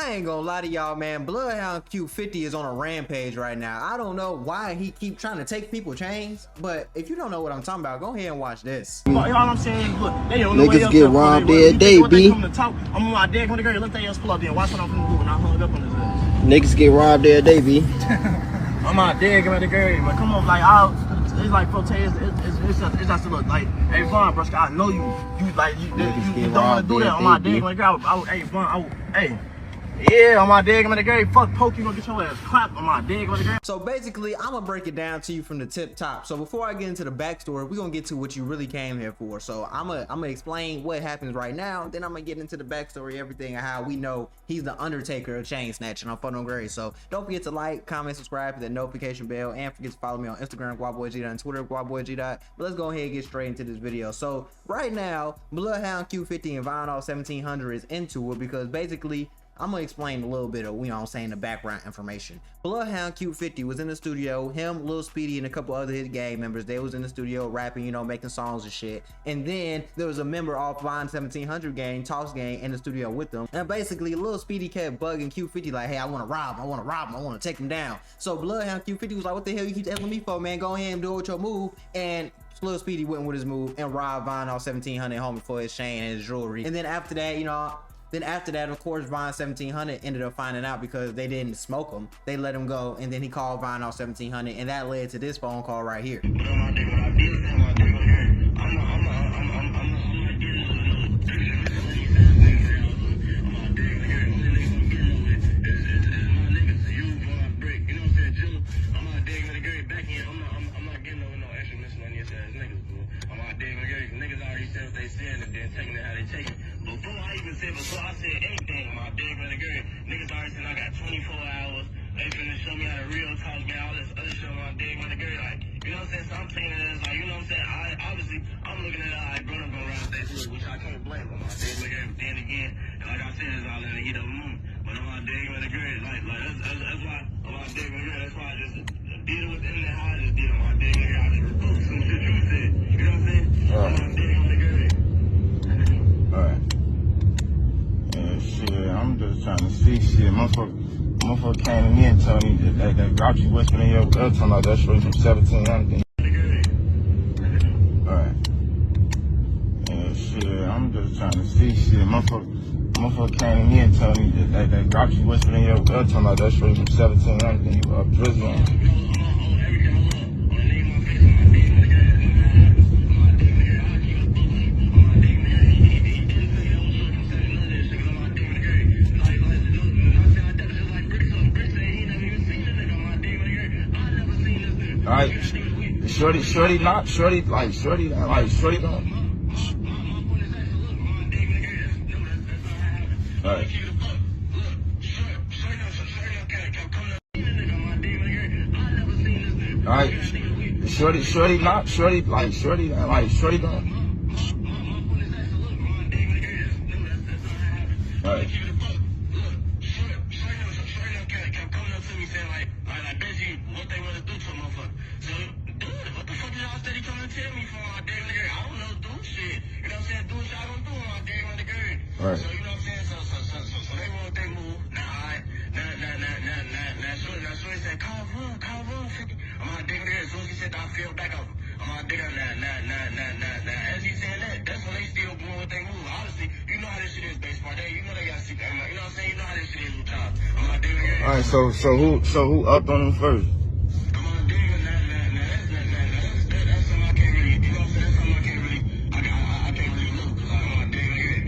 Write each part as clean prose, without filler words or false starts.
I ain't gonna lie to y'all, man. Bloodhound Q50 is on a rampage right now. I don't know why he keep trying to take people chains, but if you don't know what I'm talking about, go ahead and watch this. All I'm saying, look, they don't know niggas get robbed every day, B. I'm on my deck on the girl. Look, they just pull up there. Watch what I'm finna do, and I hung up on his ass. Niggas get robbed every day, B. I'm on my deck on the girl, but come on, like, it's like protest. It's just look like, hey, Vaughn, bro, I know you don't want to do that on my deck on the girl. Hey, Vaughn, hey. Yeah, on my dig, I'm the girl. Fuck poke, you gonna get your ass clapped on my dig, on the girl. So basically, I'm gonna break it down to you from the tip top. So before I get into the backstory, we're gonna get to what you really came here for. So I'm gonna explain what happens right now. Then I'm gonna get into the backstory, everything, and how we know he's the Undertaker of chain snatching on Fun on Gray. So don't forget to like, comment, subscribe, hit that notification bell, and forget to follow me on Instagram, guaboyg, and Twitter, guaboyg. But let's go ahead and get straight into this video. So right now, Bloodhound Q50 and Vinyl 1700 is into it because basically, I'm gonna explain a little bit of, you know what I'm saying, the background information. Bloodhound Q50 was in the studio, him, Lil Speedy, and a couple other his gang members. They was in the studio rapping, you know, making songs and shit. And then there was a member off Vine 1700 gang, Toss gang, in the studio with them. And basically, Lil Speedy kept bugging Q50 like, hey, I wanna rob him, I wanna take him down. So Bloodhound Q50 was like, what the hell you keep asking me for, man? Go ahead and do it with your move. And Lil Speedy went with his move and robbed Vine off 1700 homie for his chain and his jewelry. And then after that, you know, of course, Vine 1700 ended up finding out because they didn't smoke him. They let him go, and then he called Vine off 1700, and that led to this phone call right here. Before I said anything, my dig on the girl, niggas already said I got 24 hours. They finna show me how to real talk, man, all this other shit on my dig on the girl, like, you know what I'm saying? So I'm taking it as like, you know what I'm saying? Obviously, I'm looking at it like, bro, I'm gonna ride that through, which I can't blame on my dig on the girl. But then again, and like I said, it's all in the heat of the moment. But on my dig on the girl, like that's why on my dig on the girl, that's why I just deal with it, how I just did on my dig on the girl. I just repost some shit you said, you know what I'm saying? On my dig on the girl. Alright. Shit, I'm just trying to see shit. Motherfucker came to me and told me that Grouchy whispered in your ear, talking about that straight from 1700. Alright. Yeah, shit, I'm just trying to see shit. Motherfucker came to me and told me that Grouchy whispered in your ear, talking about that straight from 1700. You up drizzling. Alright, shorty don't. Alright. Alright, shorty don't. Alright. Right. So you know what I'm saying? So they want they move. Now, Shorty said, call room, 50. I'm on digging there. As soon as he said that, I feel back up. I'm on digging now. As he saying that, that's when they still doing what they move. Honestly, you know how this shit is baseball day. You know they got secret. You know what I'm saying? You know how this shit is with time. I'm on digging there. Alright, so who upped on him first? I'm on digging that's something I can't really, you know what I'm saying? That's something I can't really, I can't really know. Cause I'm on digging here.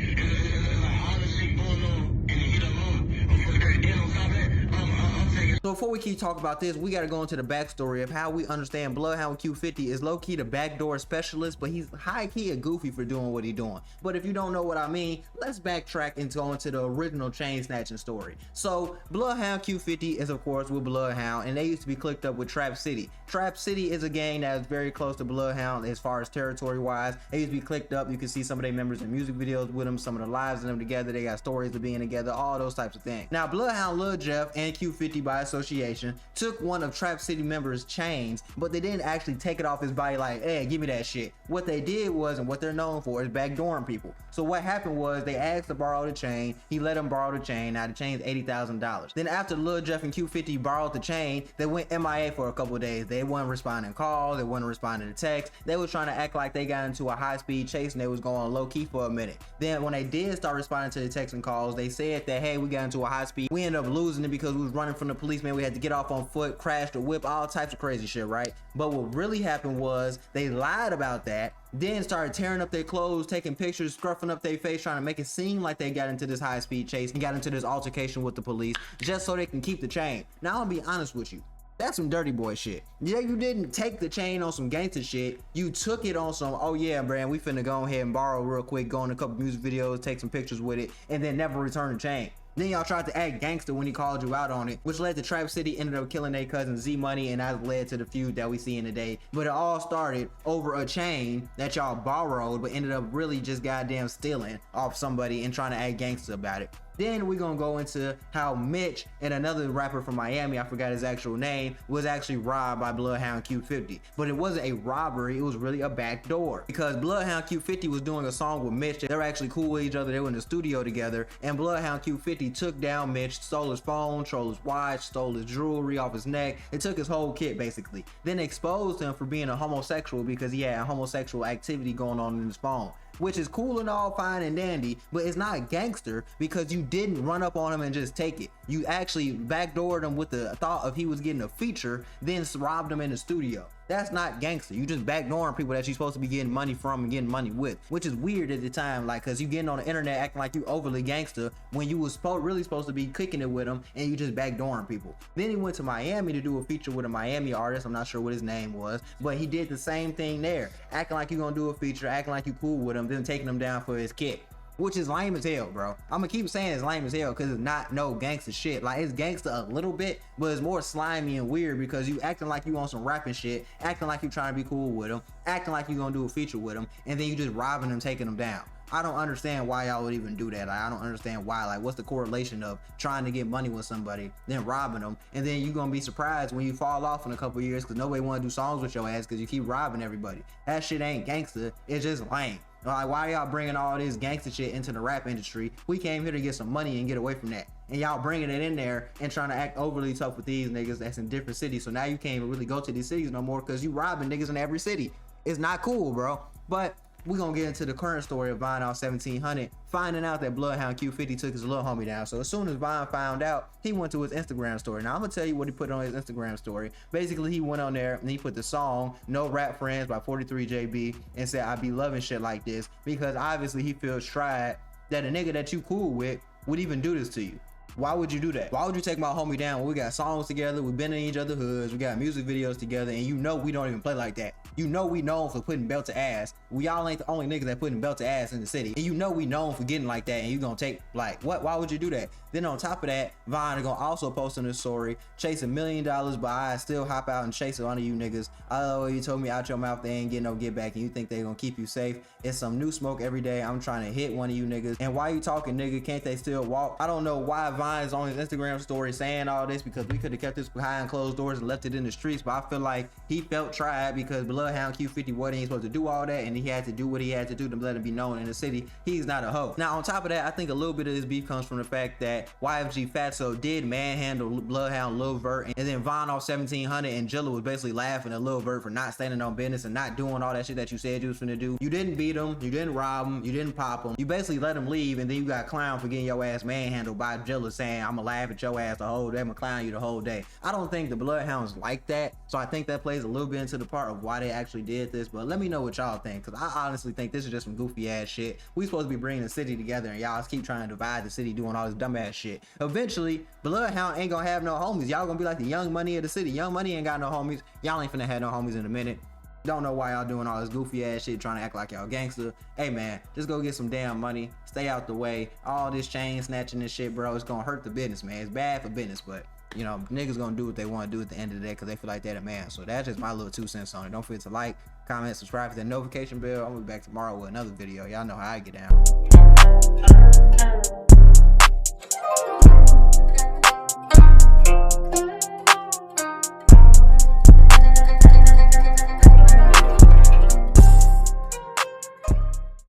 So before we keep talking about this, we got to go into the backstory of how we understand Bloodhound Q50 is low-key the backdoor specialist, but he's high-key a goofy for doing what he's doing. But if you don't know what I mean, let's backtrack and go into the original chain snatching story. So Bloodhound Q50 is of course with Bloodhound, and they used to be clicked up with Trap City. Trap City is a gang that is very close to Bloodhound as far as territory wise. They used to be clicked up. You can see some of their members in music videos with them, some of the lives of them together. They got stories of being together, all those types of things. Now Bloodhound loved Jeff and Q50 by his Association took one of Trap City members' chains, but they didn't actually take it off his body like, hey, give me that shit. What they did was, and what they're known for, is backdooring people. So what happened was they asked to borrow the chain. He let him borrow the chain. Now the chain's $80,000. Then after Lil Jeff and Q50 borrowed the chain, they went MIA for a couple of days. They weren't responding calls. They weren't responding to texts. They was trying to act like they got into a high-speed chase and they was going low key for a minute. Then when they did start responding to the texts and calls, they said that, hey, we got into a high speed. We ended up losing it because we was running from the police, man. We had to get off on foot, crash the whip, all types of crazy shit, right? But what really happened was they lied about that, then started tearing up their clothes, taking pictures, scruffing up their face, trying to make it seem like they got into this high speed chase and got into this altercation with the police just so they can keep the chain. Now, I'll be honest with you. That's some dirty boy shit. Yeah, you didn't take the chain on some gangster shit. You took it on some, oh yeah, man, we finna go ahead and borrow real quick, go on a couple music videos, take some pictures with it, and then never return the chain. Then y'all tried to act gangster when he called you out on it, which led to Trap City ended up killing their cousin Z Money, and that led to the feud that we see in today. But it all started over a chain that y'all borrowed, but ended up really just goddamn stealing off somebody and trying to act gangster about it. Then we're gonna go into how Mitch and another rapper from Miami, I forgot his actual name, was actually robbed by Bloodhound Q50. But it wasn't a robbery, it was really a backdoor. Because Bloodhound Q50 was doing a song with Mitch. They were actually cool with each other, they were in the studio together, and Bloodhound Q50 took down Mitch, stole his phone, stole his watch, stole his jewelry off his neck, and took his whole kit basically. Then exposed him for being a homosexual because he had homosexual activity going on in his phone. Which is cool and all fine and dandy, but it's not gangster because you didn't run up on him and just take it. You actually backdoored him with the thought of he was getting a feature, then robbed him in the studio. That's not gangster. You just backdooring people that you're supposed to be getting money from and getting money with, which is weird at the time, like, cause you getting on the internet acting like you overly gangster when you was really supposed to be kicking it with them and you just backdooring people. Then he went to Miami to do a feature with a Miami artist. I'm not sure what his name was, but he did the same thing there, acting like you gonna do a feature, acting like you cool with him, then taking him down for his kick. Which is lame as hell, bro. I'm gonna keep saying it's lame as hell because it's not no gangster shit. Like, it's gangster a little bit, but it's more slimy and weird because you acting like you on some rapping shit, acting like you trying to be cool with him, acting like you gonna do a feature with him, and then you just robbing him, taking him down. I don't understand why y'all would even do that. Like, I don't understand why. Like, what's the correlation of trying to get money with somebody, then robbing them, and then you gonna be surprised when you fall off in a couple years because nobody wanna do songs with your ass because you keep robbing everybody. That shit ain't gangster. It's just lame. Like, why y'all bringing all this gangster shit into the rap industry? We came here to get some money and get away from that. And y'all bringing it in there and trying to act overly tough with these niggas that's in different cities. So now you can't even really go to these cities no more because you robbing niggas in every city. It's not cool, bro. But we're gonna get into the current story of Von out 1700 finding out that Bloodhound Q50 took his little homie down. So as soon as Von found out, he went to his Instagram story. Now I'm gonna tell you what he put on his Instagram story. Basically, he went on there and he put the song No Rap Friends by 43JB and said, I be loving shit like this, because obviously he feels tried that a nigga that you cool with would even do this to you. Why would you do that? Why would you take my homie down when we got songs together, we've been in each other's hoods, we got music videos together, and you know we don't even play like that. You know we known for putting belt to ass. We all ain't the only niggas that putting belt to ass in the city. And you know we known for getting like that, and you gonna take, like, what? Why would you do that? Then on top of that, Von gonna also post in his story, chase $1 million, but I still hop out and chase it onto you niggas. Oh, you told me out your mouth they ain't getting no get back, and you think they gonna keep you safe. It's some new smoke every day. I'm trying to hit one of you niggas. And why you talking, nigga? Can't they still walk? I don't know why Von is on his Instagram story saying all this, because we could have kept this behind closed doors and left it in the streets, but I feel like he felt tried because Bloodhound Q50 wasn't supposed to do all that, and he had to do what he had to do to let him be known in the city. He's not a hoe. Now on top of that, I think a little bit of this beef comes from the fact that YFG Fatso did manhandle Bloodhound Lil Vert, and then Von off 1700 and Jilla was basically laughing at Lil Vert for not standing on business and not doing all that shit that you said you was finna do. You didn't beat him, you didn't rob him, you didn't pop him, you basically let him leave, and then you got clown for getting your ass manhandled by Jilla saying, I'ma laugh at your ass the whole day, I'ma clown you the whole day. I don't think the Bloodhounds like that, so I think that plays a little bit into the part of why they actually did this, but let me know what y'all think, because I honestly think this is just some goofy ass shit. We supposed to be bringing the city together, and y'all keep trying to divide the city doing all this dumb ass shit. Eventually, Bloodhound ain't gonna have no homies. Y'all gonna be like the Young Money of the city. Young Money ain't got no homies. Y'all ain't finna have no homies in a minute. Don't know why y'all doing all this goofy ass shit, trying to act like y'all gangster. Hey man, just go get some damn money, stay out the way. All this chain snatching and shit, bro, it's gonna hurt the business, man. It's bad for business, but you know, niggas gonna do what they want to do at the end of the day because they feel like they're the man. So that's just my little 2 cents on it. Don't forget to like, comment, subscribe to that notification bell. I'm gonna be back tomorrow with another video. Y'all know how I get down.